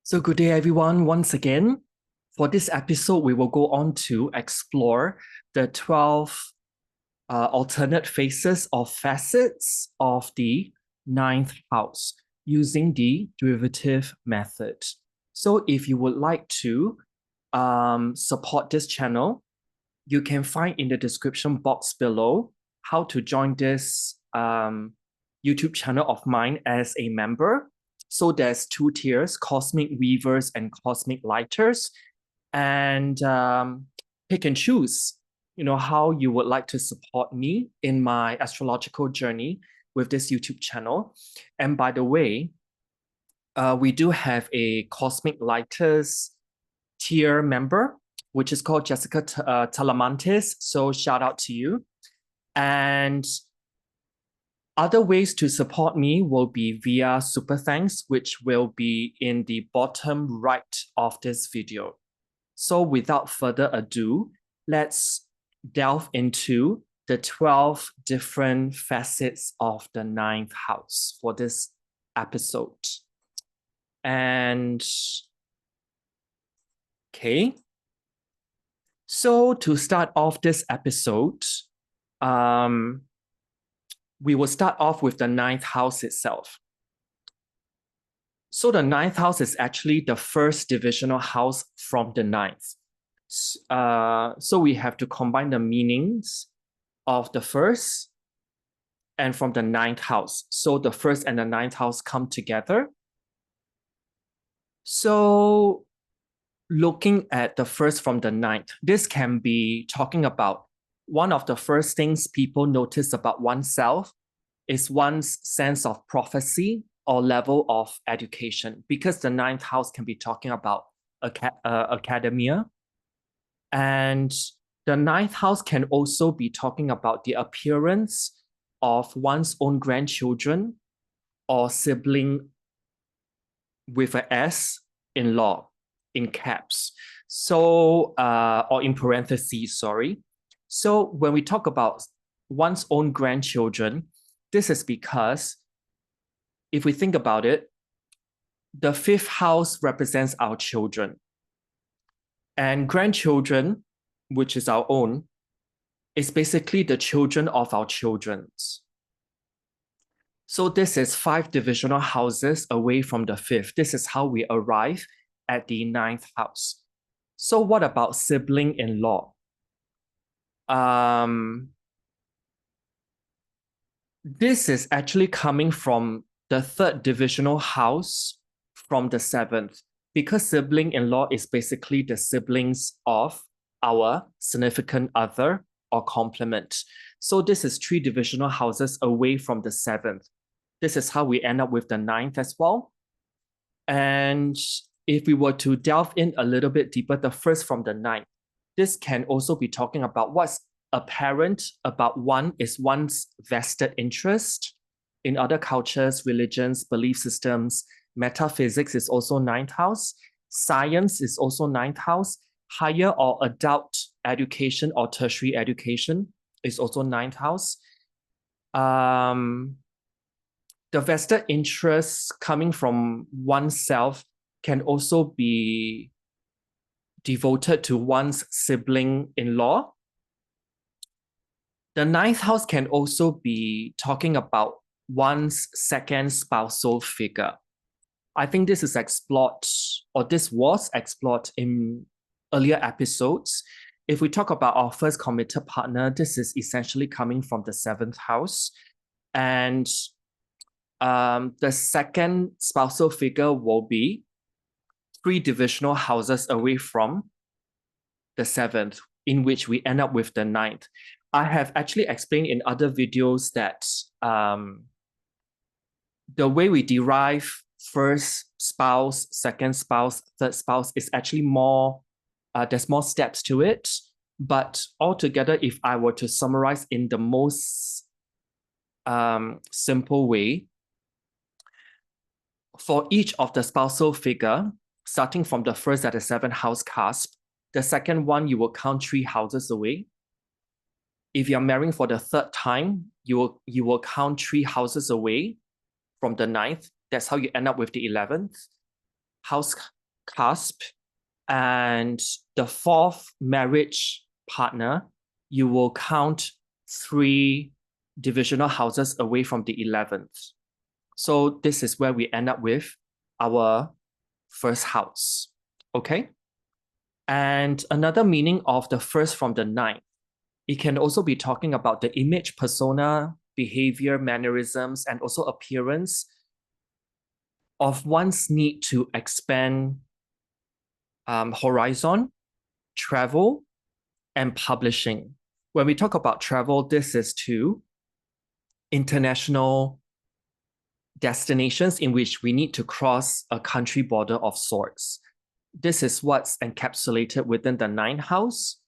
So good day, everyone. Once again, for this episode, we will go on to explore the 12 alternate phases or facets of the ninth house using the derivative method. So if you would like to support this channel, you can find in the description box below how to join this YouTube channel of mine as a member. So there's two tiers, Cosmic Weavers and Cosmic Lighters. And pick and choose, how you would like to support me in my astrological journey with this YouTube channel. And by the way, we do have a Cosmic Lighters tier member, which is called Jessica Talamantes. So shout out to you. And other ways to support me will be via super thanks, which will be in the bottom right of this video. So without further ado, let's delve into the 12 different facets of the ninth house for this episode. And okay. So to start off this episode, we will start off with the ninth house itself. So the ninth house is actually the first divisional house from the ninth. So we have to combine the meanings of the first and from the ninth house. So the first and the ninth house come together. So looking at the first from the ninth, this can be talking about one of the first things people notice about oneself is one's sense of prophecy or level of education, because the ninth house can be talking about academia. And the ninth house can also be talking about the appearance of one's own grandchildren or sibling with an S in law, in caps. So, or in parentheses, sorry. So when we talk about one's own grandchildren, this is because if we think about it, the fifth house represents our children. And grandchildren, which is our own, is basically the children of our children's. So this is 5 divisional houses away from the fifth. This is how we arrive at the ninth house. So what about sibling-in-law? This is actually coming from the 3rd divisional house from the 7th, because sibling-in-law is basically the siblings of our significant other or complement. So this is 3 divisional houses away from the 7th. This is how we end up with the 9th as well. And if we were to delve in a little bit deeper, the first from the 9th, this can also be talking about what's apparent about one is one's vested interest. In other cultures, religions, belief systems, metaphysics is also 9th house. Science is also 9th house. Higher or adult education or tertiary education is also 9th house. The vested interests coming from oneself can also be devoted to one's sibling-in-law. The ninth house can also be talking about one's second spousal figure. I think this is explored, or this was explored in earlier episodes. If we talk about our first committed partner, this is essentially coming from the 7th house. And the second spousal figure will be 3 divisional houses away from the 7th, in which we end up with the 9th. I have actually explained in other videos that the way we derive first spouse, second spouse, third spouse is actually more, there's more steps to it. But altogether, if I were to summarize in the most simple way, for each of the spousal figure, starting from the first at the 7th house cusp, the second one, you will count 3 houses away. If you're marrying for the 3rd time, you will count 3 houses away from the 9th. That's how you end up with the 11th. house cusp, and the fourth marriage partner, you will count 3 divisional houses away from the 11th. So this is where we end up with our first house. Okay? And another meaning of the first from the 9th, it can also be talking about the image, persona, behavior, mannerisms, and also appearance of one's need to expand horizon, travel, and publishing. When we talk about travel, this is to international destinations in which we need to cross a country border of sorts. This is what's encapsulated within the 9th house.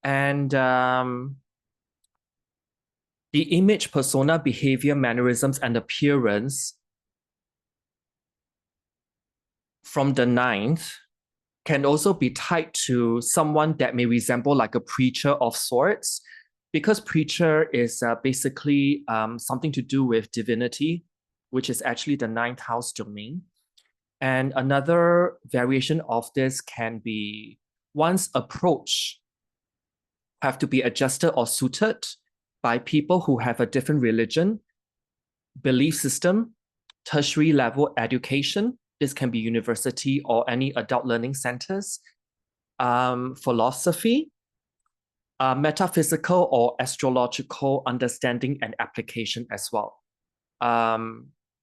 And the image, persona, behavior, mannerisms, and appearance from the 9th can also be tied to someone that may resemble like a preacher of sorts, because preacher is basically something to do with divinity, which is actually the 9th house domain. And another variation of this can be one's approach have to be adjusted or suited by people who have a different religion, belief system, tertiary level education. This can be university or any adult learning centers, philosophy, metaphysical or astrological understanding and application as well.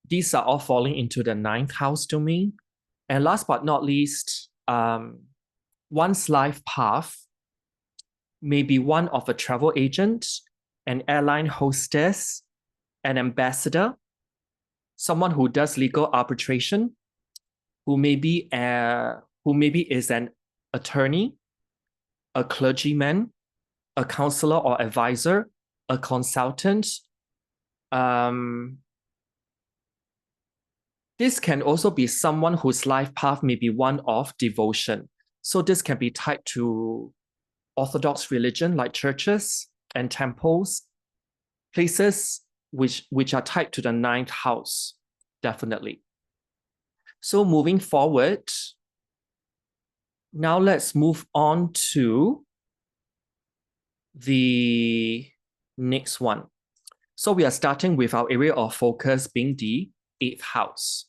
These are all falling into the 9th house domain. And last but not least, one's life path may be one of a travel agent, an airline hostess, an ambassador, someone who does legal arbitration, who maybe is an attorney, a clergyman, a counselor or advisor, a consultant. This can also be someone whose life path may be one of devotion. So this can be tied to Orthodox religion like churches and temples, places which are tied to the 9th house, definitely. So moving forward, now let's move on to the next one. So we are starting with our area of focus being the 8th house.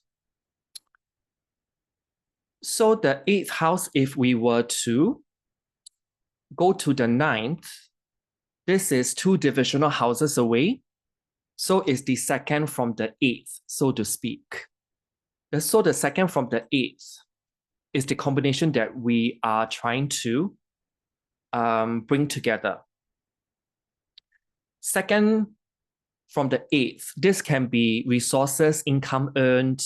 So the 8th house, if we were to go to the 9th, this is 2 divisional houses away. So it's the second from the 8th, so to speak. So the second from the 8th is the combination that we are trying to bring together. Second from the 8th, this can be resources, income earned,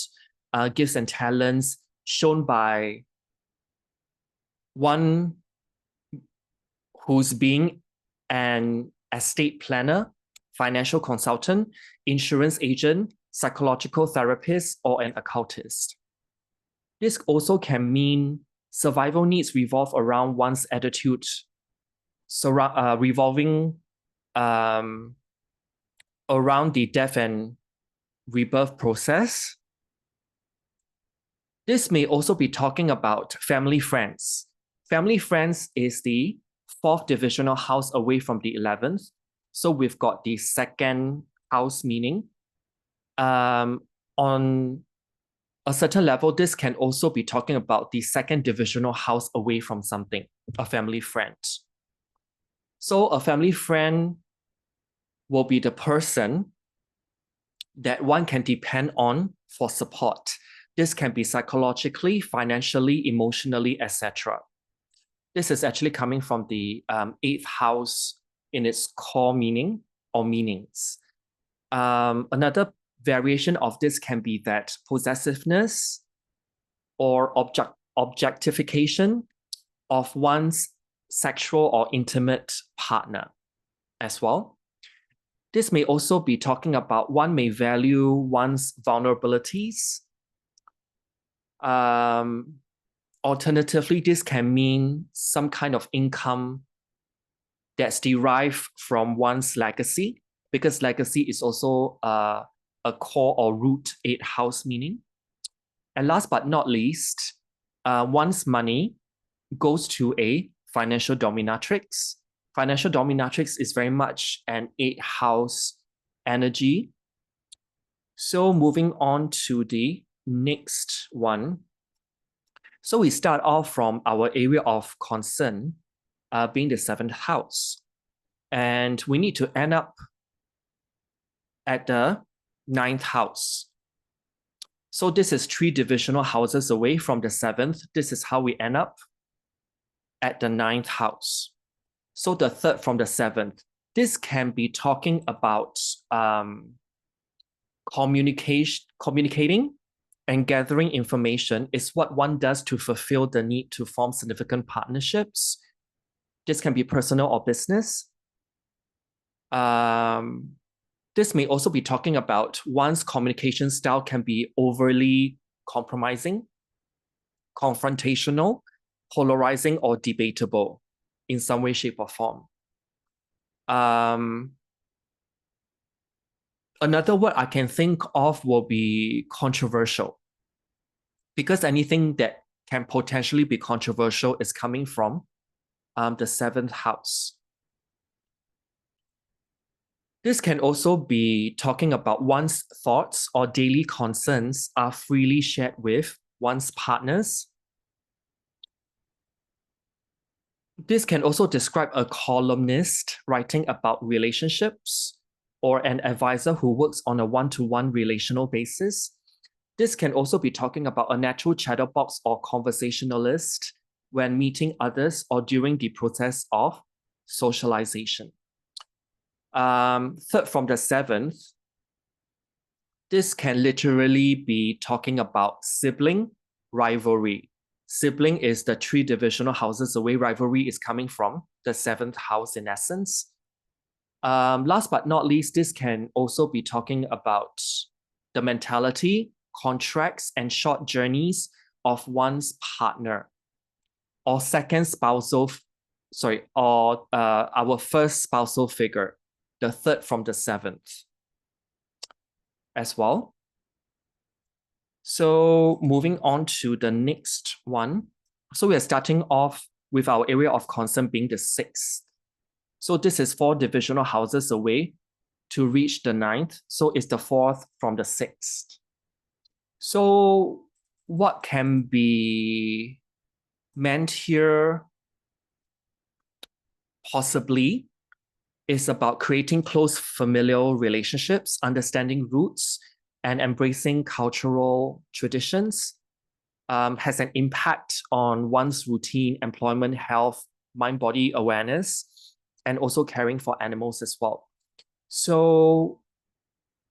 gifts and talents shown by one who's being an estate planner, financial consultant, insurance agent, psychological therapist, or an occultist. This also can mean survival needs revolve around one's attitude, revolving around the death and rebirth process. This may also be talking about family friends. Family friends is the 4th divisional house away from the 11th. So we've got the 2nd house meaning. On a certain level, this can also be talking about the 2nd divisional house away from something, a family friend. So a family friend will be the person that one can depend on for support. This can be psychologically, financially, emotionally, etc. This is actually coming from the 8th house in its core meaning or meanings. Another variation of this can be that possessiveness or objectification of one's sexual or intimate partner as well. This may also be talking about one may value one's vulnerabilities. Alternatively, this can mean some kind of income that's derived from one's legacy, because legacy is also a core or root 8th house meaning. And last but not least, one's money goes to a financial dominatrix. Financial dominatrix is very much an 8th house energy. So moving on to the next one. So we start off from our area of concern, being the 7th house. And we need to end up at the 9th house. So this is 3 divisional houses away from the 7th. This is how we end up at the 9th house. So the 3rd from the 7th. This can be talking about communicating and gathering information is what one does to fulfill the need to form significant partnerships. This can be personal or business. This may also be talking about one's communication style can be overly compromising, confrontational, polarizing, or debatable in some way, shape, or form. Another word I can think of will be controversial, because anything that can potentially be controversial is coming from the 7th house. This can also be talking about one's thoughts or daily concerns are freely shared with one's partners. This can also describe a columnist writing about relationships or an advisor who works on a one-to-one relational basis. This can also be talking about a natural chatterbox or conversationalist when meeting others or during the process of socialization. 3rd from the 7th, this can literally be talking about sibling rivalry. Sibling is the 3 divisional houses away. Rivalry is coming from the 7th house in essence. Last but not least, this can also be talking about the mentality, contracts, and short journeys of one's partner or our first spousal figure, the 3rd from the 7th as well. So moving on to the next one. So we are starting off with our area of concern being the 6th. So this is 4 divisional houses away to reach the 9th. So it's the 4th from the 6th. So what can be meant here possibly is about creating close familial relationships, understanding roots, and embracing cultural traditions. Has an impact on one's routine, employment, health, mind-body awareness, and also caring for animals as well. So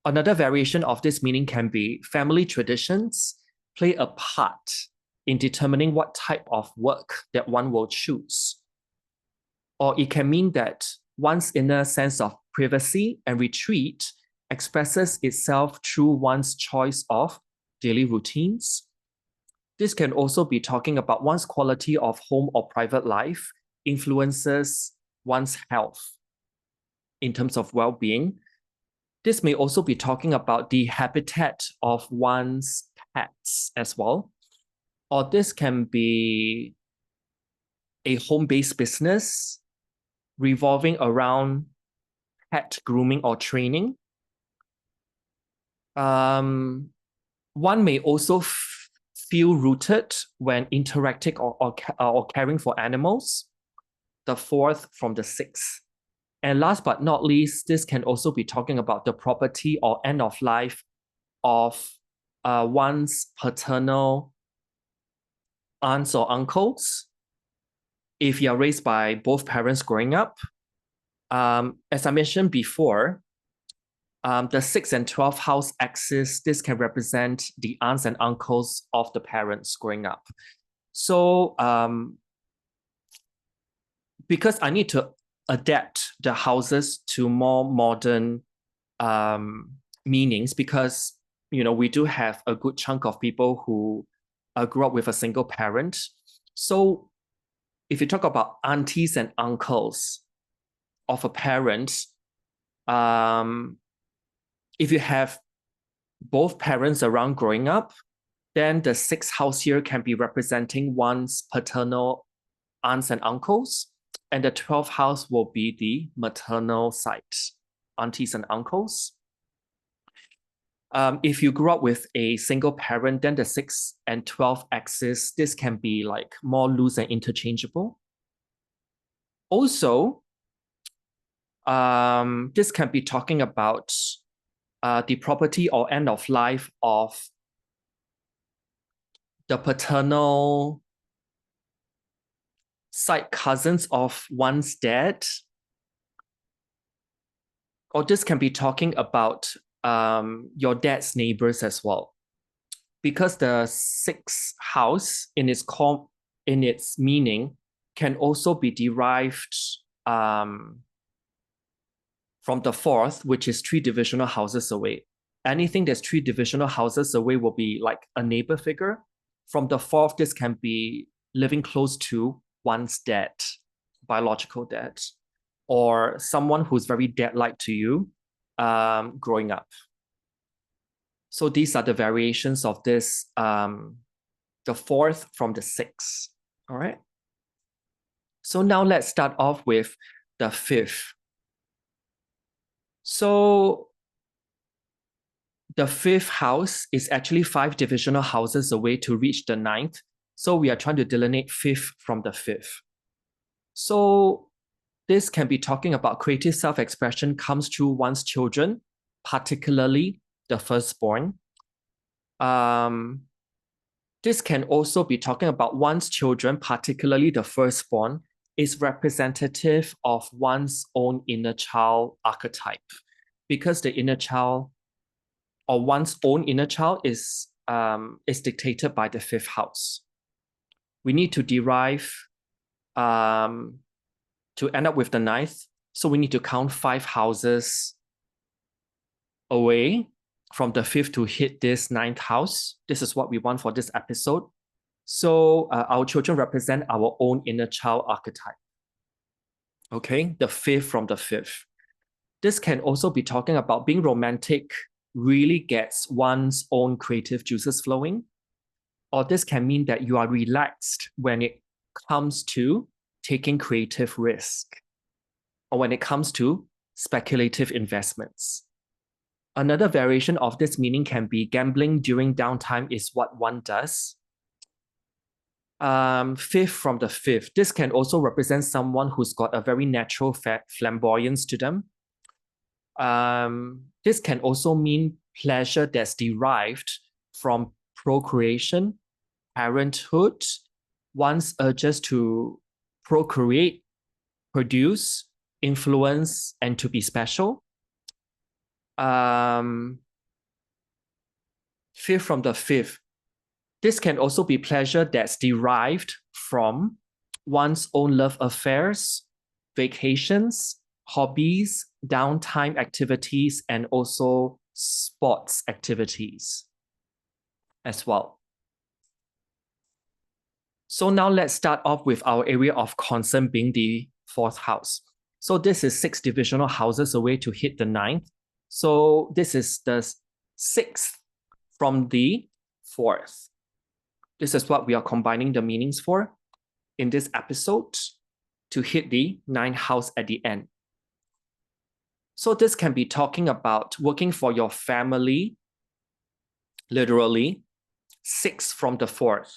another variation of this meaning can be family traditions play a part in determining what type of work that one will choose. Or it can mean that one's inner sense of privacy and retreat expresses itself through one's choice of daily routines. This can also be talking about one's quality of home or private life influences one's health in terms of well-being. This may also be talking about the habitat of one's pets as well. Or this can be a home-based business revolving around pet grooming or training. One may also feel rooted when interacting or caring for animals, the 4th from the 6th. And last but not least, this can also be talking about the property or end of life of one's paternal aunts or uncles. If you're raised by both parents growing up, as I mentioned before, the 6th and 12th house axis, this can represent the aunts and uncles of the parents growing up. So because I need to adapt the houses to more modern meanings, because we do have a good chunk of people who grew up with a single parent. So if you talk about aunties and uncles of a parent, if you have both parents around growing up, Then the sixth house here can be representing one's paternal aunts and uncles. And the 12th house will be the maternal side, aunties and uncles. If you grew up with a single parent, then the 6th and 12th axis, this can be like more loose and interchangeable. Also, this can be talking about the property or end of life of the paternal side cousins of one's dad. Or this can be talking about your dad's neighbors as well. Because the 6th house in its meaning can also be derived from the 4th, which is 3 divisional houses away. Anything that's 3 divisional houses away will be like a neighbor figure. From the 4th, this can be living close to one's dad, biological dad, or someone who's very dad-like to you growing up. So these are the variations of this, the 4th from the 6th, all right? So now let's start off with the 5th. So the 5th house is actually 5 divisional houses away to reach the 9th. So we are trying to delineate 5th from the 5th. So this can be talking about creative self-expression comes through one's children, particularly the firstborn. This can also be talking about one's children, particularly the firstborn, is representative of one's own inner child archetype, because the inner child or one's own inner child is dictated by the 5th house. We need to derive to end up with the 9th. So we need to count 5 houses away from the 5th to hit this 9th house. This is what we want for this episode. So our children represent our own inner child archetype. Okay, the 5th from the 5th. This can also be talking about being romantic really gets one's own creative juices flowing. Or this can mean that you are relaxed when it comes to taking creative risk, or when it comes to speculative investments. Another variation of this meaning can be gambling during downtime is what one does. 5th from the 5th. This can also represent someone who's got a very natural flamboyance to them. This can also mean pleasure that's derived from procreation, parenthood, one's urges to procreate, produce, influence, and to be special. 5th from the 5th. This can also be pleasure that's derived from one's own love affairs, vacations, hobbies, downtime activities, and also sports activities as well. So now let's start off with our area of concern being the 4th house. So this is 6 divisional houses away to hit the 9th. So this is the 6th from the 4th. This is what we are combining the meanings for in this episode to hit the 9th house at the end. So this can be talking about working for your family, literally, 6 from the 4th.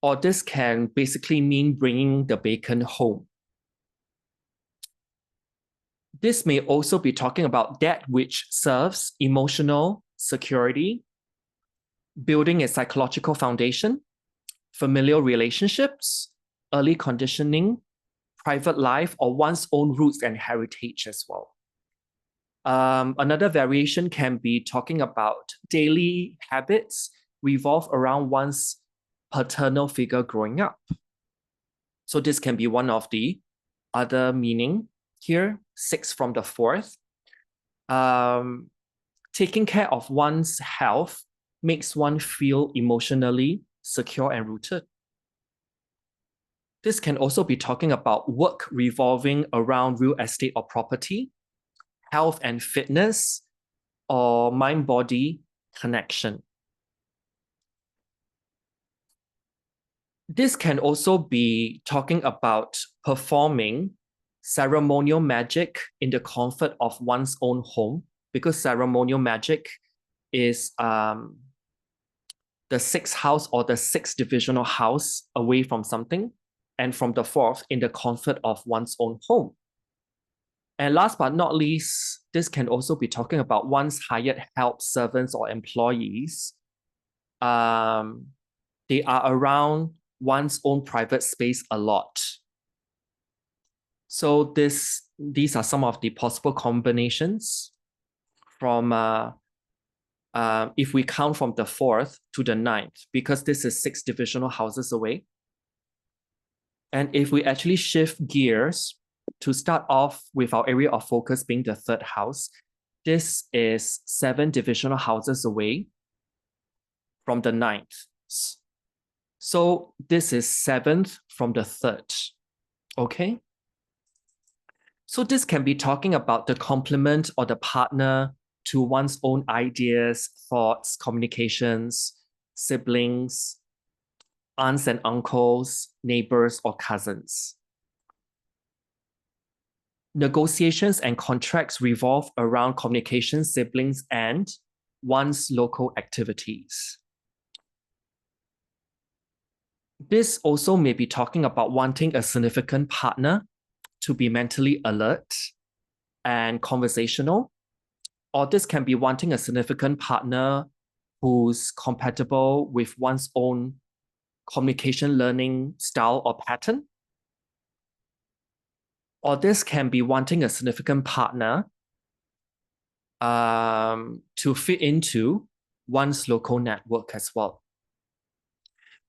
Or this can basically mean bringing the bacon home. This may also be talking about that which serves emotional security, building a psychological foundation, familial relationships, early conditioning, private life, or one's own roots and heritage as well. Another variation can be talking about daily habits revolve around one's paternal figure growing up. So this can be one of the other meaning here, 6 from the 4th. Taking care of one's health makes one feel emotionally secure and rooted. This can also be talking about work revolving around real estate or property, health and fitness, or mind-body connection. This can also be talking about performing ceremonial magic in the comfort of one's own home, because ceremonial magic is the sixth house or the sixth divisional house away from something, and from the fourth in the comfort of one's own home. And last but not least, this can also be talking about one's hired help, servants, or employees. They are around one's own private space a lot. So these are some of the possible combinations from if we count from the fourth to the ninth, because this is six divisional houses away. And if we actually shift gears to start off with our area of focus being the third house, this is seven divisional houses away from the ninth. So this is seventh from the third. Okay. So this can be talking about the complement or the partner to one's own ideas, thoughts, communications, siblings, aunts and uncles, neighbors, or cousins. Negotiations and contracts revolve around communication, siblings, and one's local activities. This also may be talking about wanting a significant partner to be mentally alert and conversational, or this can be wanting a significant partner who's compatible with one's own communication learning style or pattern. Or this can be wanting a significant partner to fit into one's local network as well.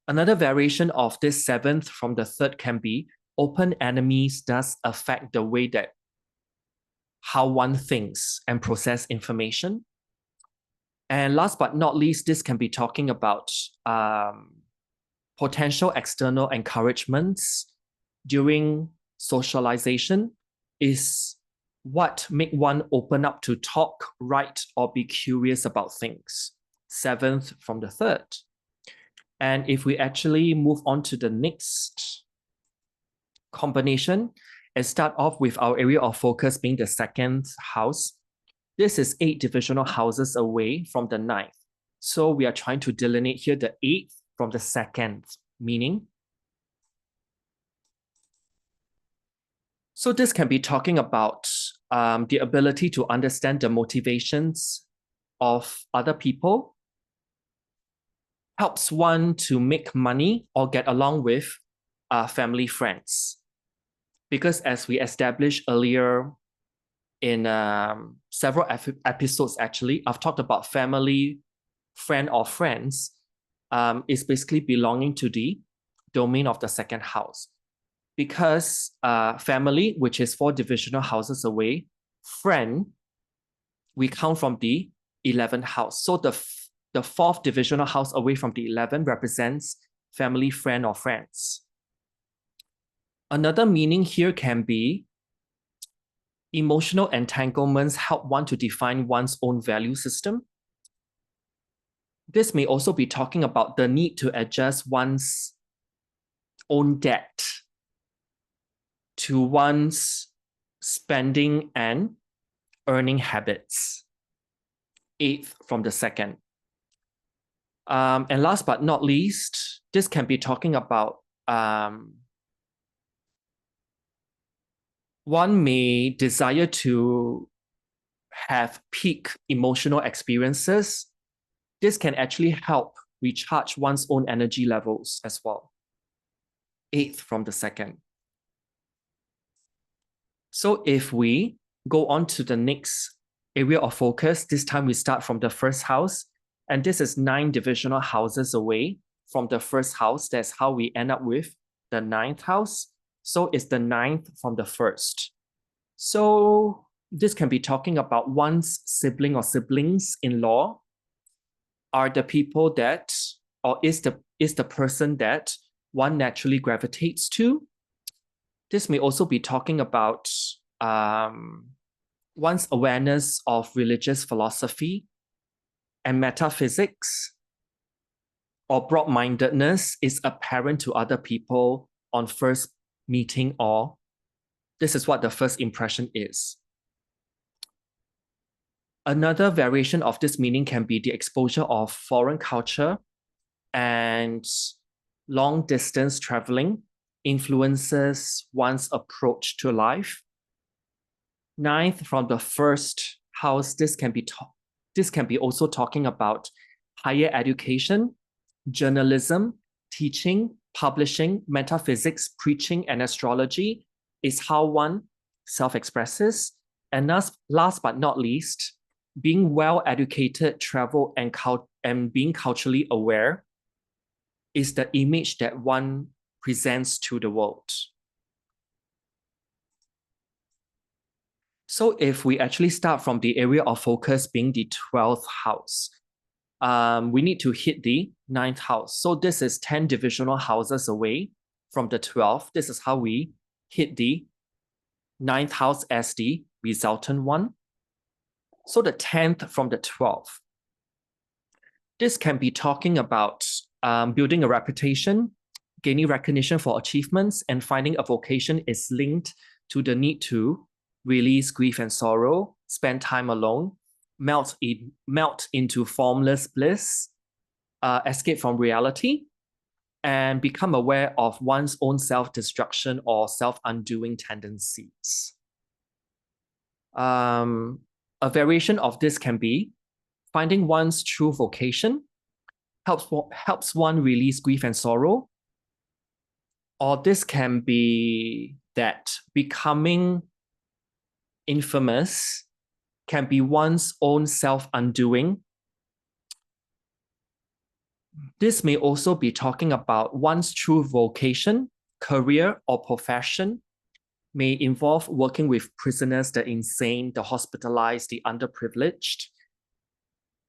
Another variation of this seventh from the third can be open enemies does affect the way that how one thinks and process information. And last but not least, this can be talking about potential external encouragements during socialization is what make one open up to talk, write, or be curious about things. Seventh from the third. And if we actually move on to the next combination and start off with our area of focus being the second house, this is 8 divisional houses away from the ninth. So we are trying to delineate here the 8th from the second, meaning. So this can be talking about the ability to understand the motivations of other people, helps one to make money or get along with family friends. Because as we established earlier in several episodes, actually, I've talked about family, friend, or friends is basically belonging to the domain of the second house. Because family, which is 4 divisional houses away, friend, we count from the 11th house. So the 4th divisional house away from the 11th represents family, friend, or friends. Another meaning here can be emotional entanglements help one to define one's own value system. This may also be talking about the need to adjust one's own debt to one's spending and earning habits. 8th from the second. And last but not least, this can be talking about one may desire to have peak emotional experiences. This can actually help recharge one's own energy levels as well. 8th from the second. So if we go on to the next area of focus, this time we start from the first house, and this is 9 divisional houses away from the first house. That's how we end up with the 9th house. So it's the 9th from the first. So this can be talking about one's sibling or siblings-in-law are the people that, or is the person that one naturally gravitates to. This may also be talking about one's awareness of religious philosophy and metaphysics, or broad-mindedness is apparent to other people on first meeting, or this is what the first impression is. Another variation of this meaning can be the exposure of foreign culture and long distance traveling influences one's approach to life. Ninth, from the first house, this can be also talking about higher education, journalism, teaching, publishing, metaphysics, preaching, and astrology is how one self-expresses. And last but not least, being well-educated, travel, and being culturally aware is the image that one presents to the world. So if we actually start from the area of focus being the 12th house, we need to hit the 9th house. So this is 10 divisional houses away from the 12th. This is how we hit the 9th house as the resultant one. So the 10th from the 12th. This can be talking about building a reputation, gaining recognition for achievements, and finding a vocation is linked to the need to release grief and sorrow, spend time alone, melt into formless bliss, escape from reality, and become aware of one's own self-destruction or self-undoing tendencies. A variation of this can be finding one's true vocation, helps one release grief and sorrow, or this can be that becoming infamous can be one's own self-undoing. This may also be talking about one's true vocation, career, or profession, may involve working with prisoners, the insane, the hospitalized, the underprivileged.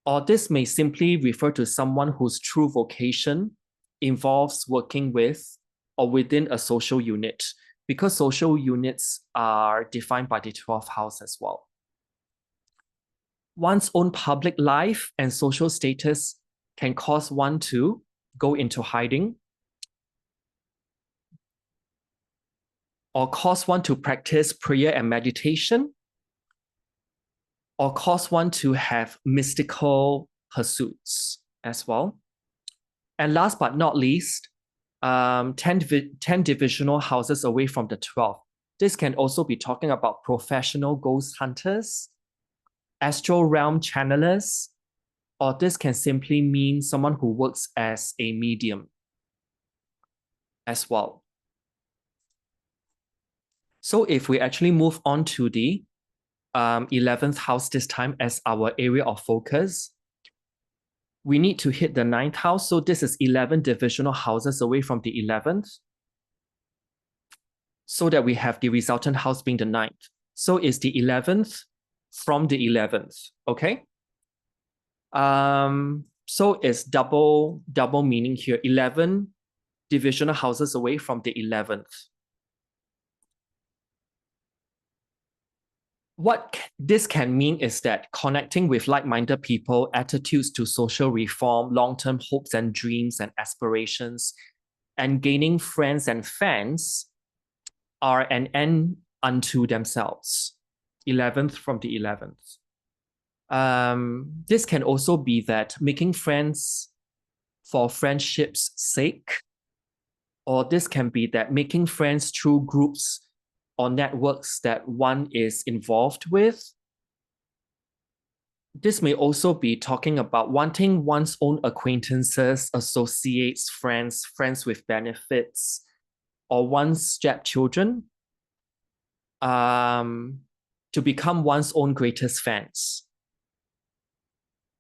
Or this may simply refer to someone whose true vocation involves working with or within a social unit, because social units are defined by the 12th house as well. One's own public life and social status can cause one to go into hiding or cause one to practice prayer and meditation, or cause one to have mystical pursuits as well. And last but not least, 10 divisional houses away from the 12th. This can also be talking about professional ghost hunters, astral realm channelers, or this can simply mean someone who works as a medium as well. So if we actually move on to the 11th house this time as our area of focus, we need to hit the 9th house. So this is 11 divisional houses away from the 11th, so that we have the resultant house being the 9th. So it's the 11th from the 11th, okay? So it's double meaning here, 11 divisional houses away from the 11th. What this can mean is that connecting with like-minded people, attitudes to social reform, long-term hopes and dreams and aspirations, and gaining friends and fans are an end unto themselves. 11th from the 11th. This can also be that making friends for friendship's sake, or this can be that making friends through groups or networks that one is involved with. This may also be talking about wanting one's own acquaintances, associates, friends with benefits, or one's stepchildren to become one's own greatest fans.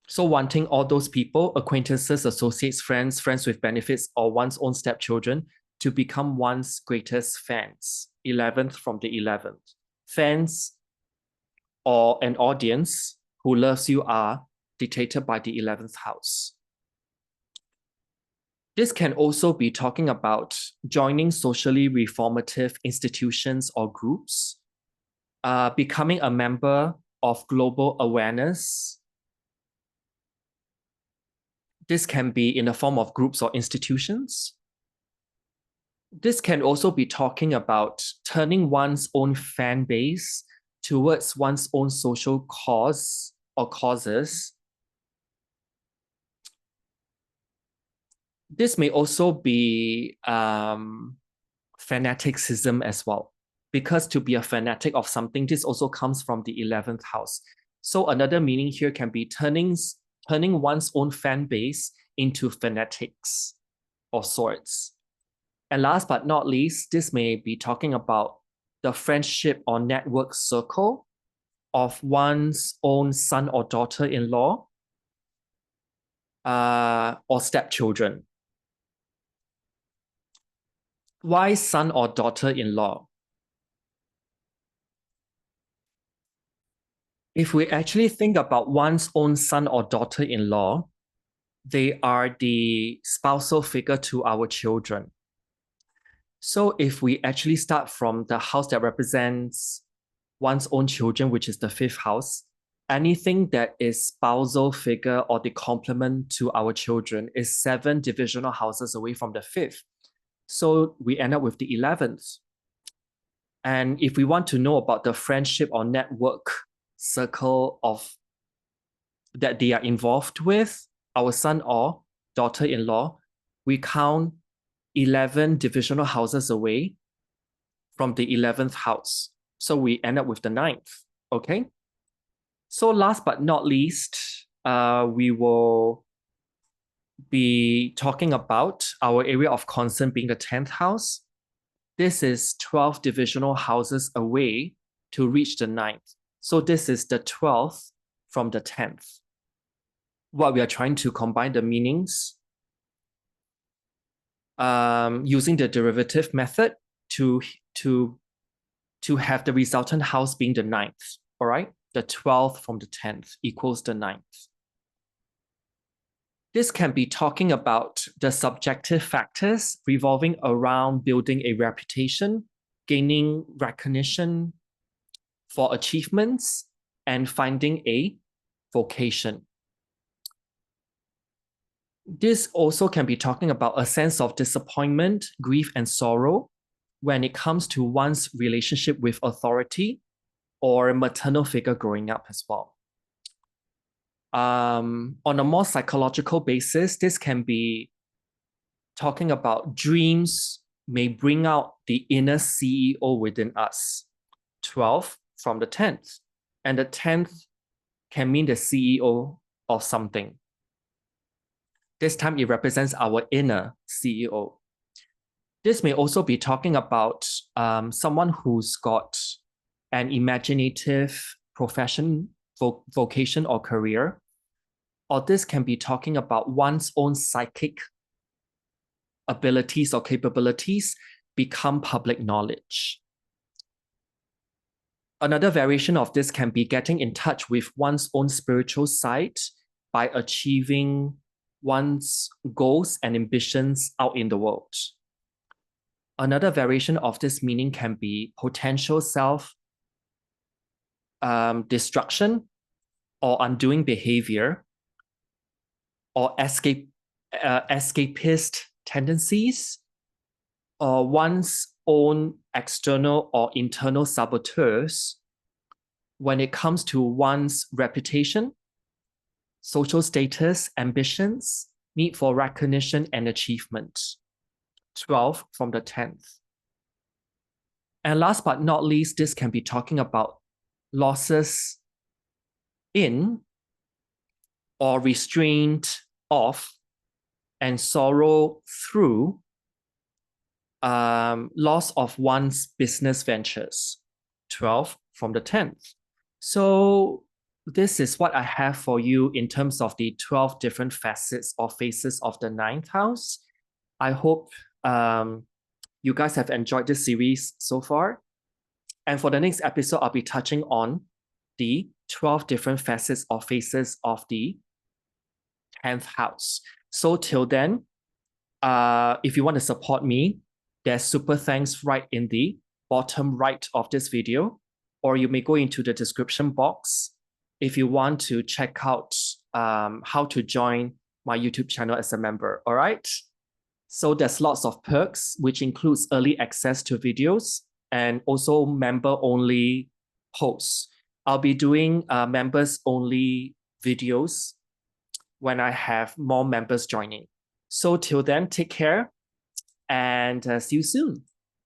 So wanting all those people, acquaintances, associates, friends with benefits, or one's own stepchildren to become one's greatest fans. 11th from the 11th. Fans or an audience who loves you are dictated by the 11th house. This can also be talking about joining socially reformative institutions or groups, becoming a member of global awareness, This can be in the form of groups or institutions. This can also be talking about turning one's own fan base towards one's own social cause or causes. This may also be fanaticism as well, because to be a fanatic of something, this also comes from the 11th house. So another meaning here can be turning one's own fan base into fanatics of sorts. And last but not least, this may be talking about the friendship or network circle of one's own son or daughter-in-law or stepchildren. Why son or daughter-in-law? If we actually think about one's own son or daughter-in-law, they are the spousal figure to our children. So if we actually start from the house that represents one's own children, which is the 5th house, anything that is spousal figure or the complement to our children is 7 divisional houses away from the 5th. So we end up with the 11th. And if we want to know about the friendship or network circle of that they are involved with, our son or daughter-in-law, we count 11 divisional houses away from the 11th house. So we end up with the 9th, okay? So last but not least, we will be talking about our area of concern being the 10th house. This is 12 divisional houses away to reach the 9th. So this is the 12th from the 10th. What we are trying to combine the meanings using the derivative method to have the resultant house being the 9th, all right? The 12th from the 10th equals the 9th. This can be talking about the subjective factors revolving around building a reputation, gaining recognition for achievements, and finding a vocation. This also can be talking about a sense of disappointment, grief, and sorrow when it comes to one's relationship with authority or a maternal figure growing up as well. On a more psychological basis, this can be talking about dreams may bring out the inner CEO within us. 12 from the 10th. And the 10th can mean the CEO of something. This time it represents our inner CEO. This may also be talking about someone who's got an imaginative profession, vocation, or career. Or this can be talking about one's own psychic abilities or capabilities become public knowledge. Another variation of this can be getting in touch with one's own spiritual side by achieving one's goals and ambitions out in the world. Another variation of this meaning can be potential self-destruction or undoing behavior or escapist tendencies or one's own external or internal saboteurs when it comes to one's reputation, social status, ambitions, need for recognition and achievement. 12 from the 10th. And last but not least, this can be talking about losses in or restraint of and sorrow through loss of one's business ventures. 12 from the 10th. So this is what I have for you in terms of the 12 different facets or phases of the 9th house. I hope you guys have enjoyed this series so far. And for the next episode, I'll be touching on the 12 different facets or phases of the 10th house. So till then, if you want to support me, there's super thanks right in the bottom right of this video, or you may go into the description box if you want to check out how to join my YouTube channel as a member. All right. So there's lots of perks, which includes early access to videos and also member-only posts. I'll be doing members-only videos when I have more members joining. So till then, take care and see you soon.